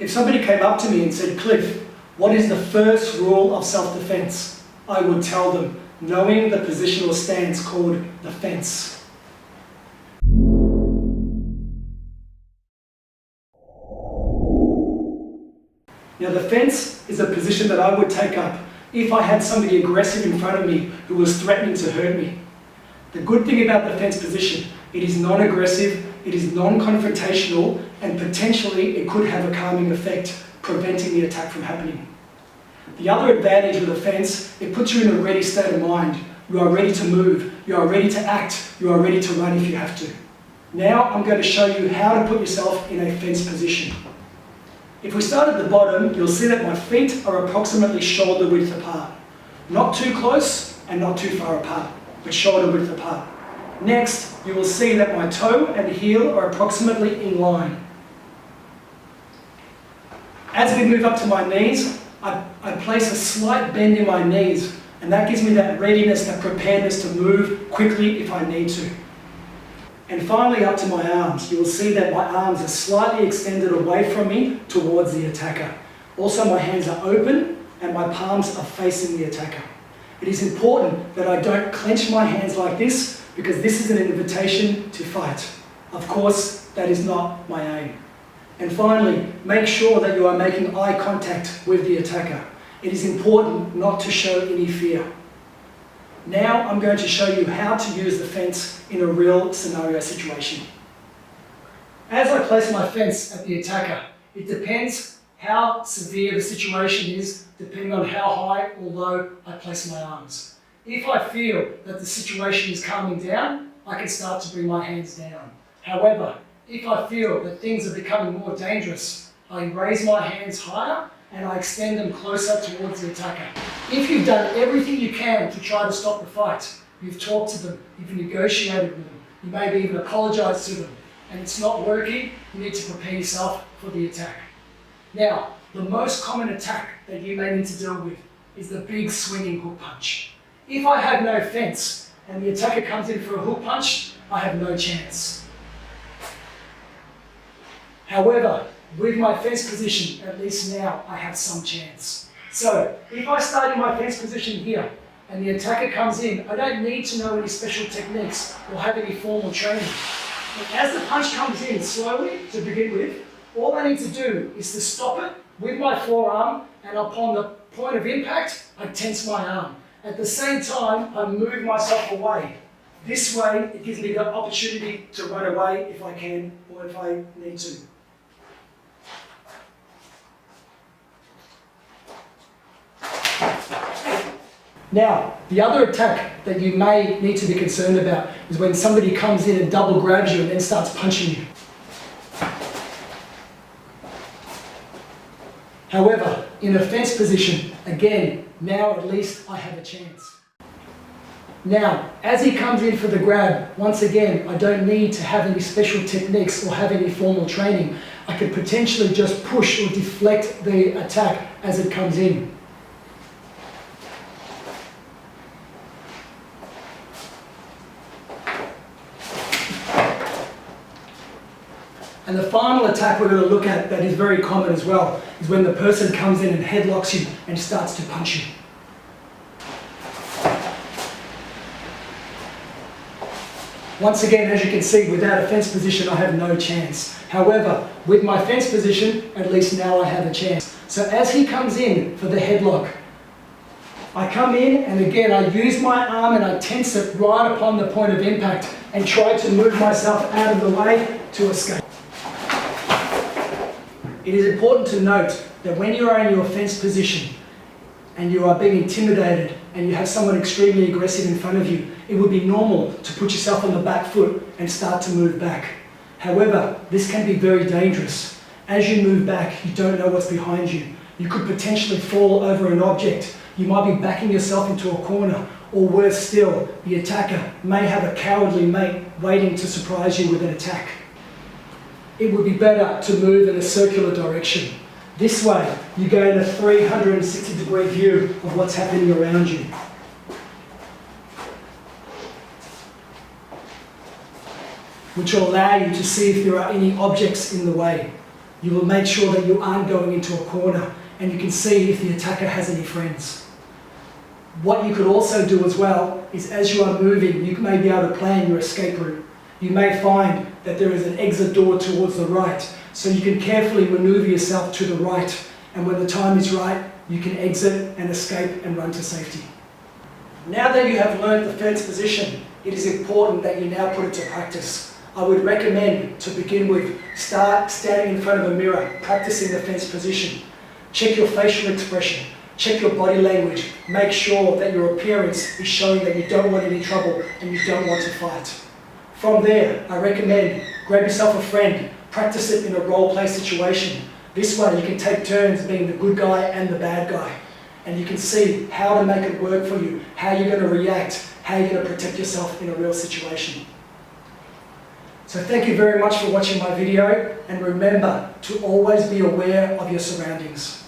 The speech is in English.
If somebody came up to me and said, Cliff, what is the first rule of self-defense? I would tell them, knowing the positional stance called the fence. Now the fence is a position that I would take up if I had somebody aggressive in front of me who was threatening to hurt me. The good thing about the fence position, it is non-aggressive, it is non-confrontational, and potentially it could have a calming effect, preventing the attack from happening. The other advantage with a fence, it puts you in a ready state of mind. You are ready to move, you are ready to act, you are ready to run if you have to. Now I'm going to show you how to put yourself in a fence position. If we start at the bottom, you'll see that my feet are approximately shoulder width apart. Not too close and not too far apart, but shoulder width apart. Next, you will see that my toe and heel are approximately in line. As we move up to my knees, I place a slight bend in my knees, and that gives me that readiness, that preparedness to move quickly if I need to. And finally up to my arms, you will see that my arms are slightly extended away from me towards the attacker. Also my hands are open and my palms are facing the attacker. It is important that I don't clench my hands like this because this is an invitation to fight. Of course, that is not my aim. And finally, make sure that you are making eye contact with the attacker. It is important not to show any fear. Now I'm going to show you how to use the fence in a real scenario situation. As I place my fence at the attacker, it depends how severe the situation is, depending on how high or low I place my arms. If I feel that the situation is calming down, I can start to bring my hands down. However, if I feel that things are becoming more dangerous, I raise my hands higher and I extend them closer towards the attacker. If you've done everything you can to try to stop the fight, you've talked to them, you've negotiated with them, you maybe even apologized to them, and it's not working, you need to prepare yourself for the attack. Now, the most common attack that you may need to deal with is the big swinging hook punch. If I have no fence and the attacker comes in for a hook punch, I have no chance. However, with my fence position, at least now, I have some chance. So, if I start in my fence position here, and the attacker comes in, I don't need to know any special techniques or have any formal training. But as the punch comes in slowly, to begin with, all I need to do is to stop it with my forearm, and upon the point of impact, I tense my arm. At the same time, I move myself away. This way, it gives me the opportunity to run away if I can, or if I need to. Now, the other attack that you may need to be concerned about is when somebody comes in and double grabs you and then starts punching you. However, in a fence position, again, now at least I have a chance. Now, as he comes in for the grab, once again, I don't need to have any special techniques or have any formal training. I can potentially just push or deflect the attack as it comes in. And the final attack we're going to look at that is very common as well is when the person comes in and headlocks you and starts to punch you. Once again, as you can see, without a fence position, I have no chance. However, with my fence position, at least now I have a chance. So as he comes in for the headlock, I come in and again I use my arm and I tense it right upon the point of impact and try to move myself out of the way to escape. It is important to note that when you are in your fence position and you are being intimidated and you have someone extremely aggressive in front of you, it would be normal to put yourself on the back foot and start to move back. However, this can be very dangerous. As you move back, you don't know what's behind you. You could potentially fall over an object. You might be backing yourself into a corner, or worse still, the attacker may have a cowardly mate waiting to surprise you with an attack. It would be better to move in a circular direction. This way, you gain a 360-degree view of what's happening around you. Which will allow you to see if there are any objects in the way. You will make sure that you aren't going into a corner, and you can see if the attacker has any friends. What you could also do as well is, as you are moving, you may be able to plan your escape route. You may find that there is an exit door towards the right, so you can carefully maneuver yourself to the right, and when the time is right, you can exit and escape and run to safety. Now that you have learned the fence position, it is important that you now put it to practice. I would recommend, to begin with, start standing in front of a mirror, practicing the fence position. Check your facial expression, check your body language, make sure that your appearance is showing that you don't want any trouble and you don't want to fight. From there, I recommend grab yourself a friend, practice it in a role play situation. This way you can take turns being the good guy and the bad guy. And you can see how to make it work for you, how you're going to react, how you're going to protect yourself in a real situation. So thank you very much for watching my video, and remember to always be aware of your surroundings.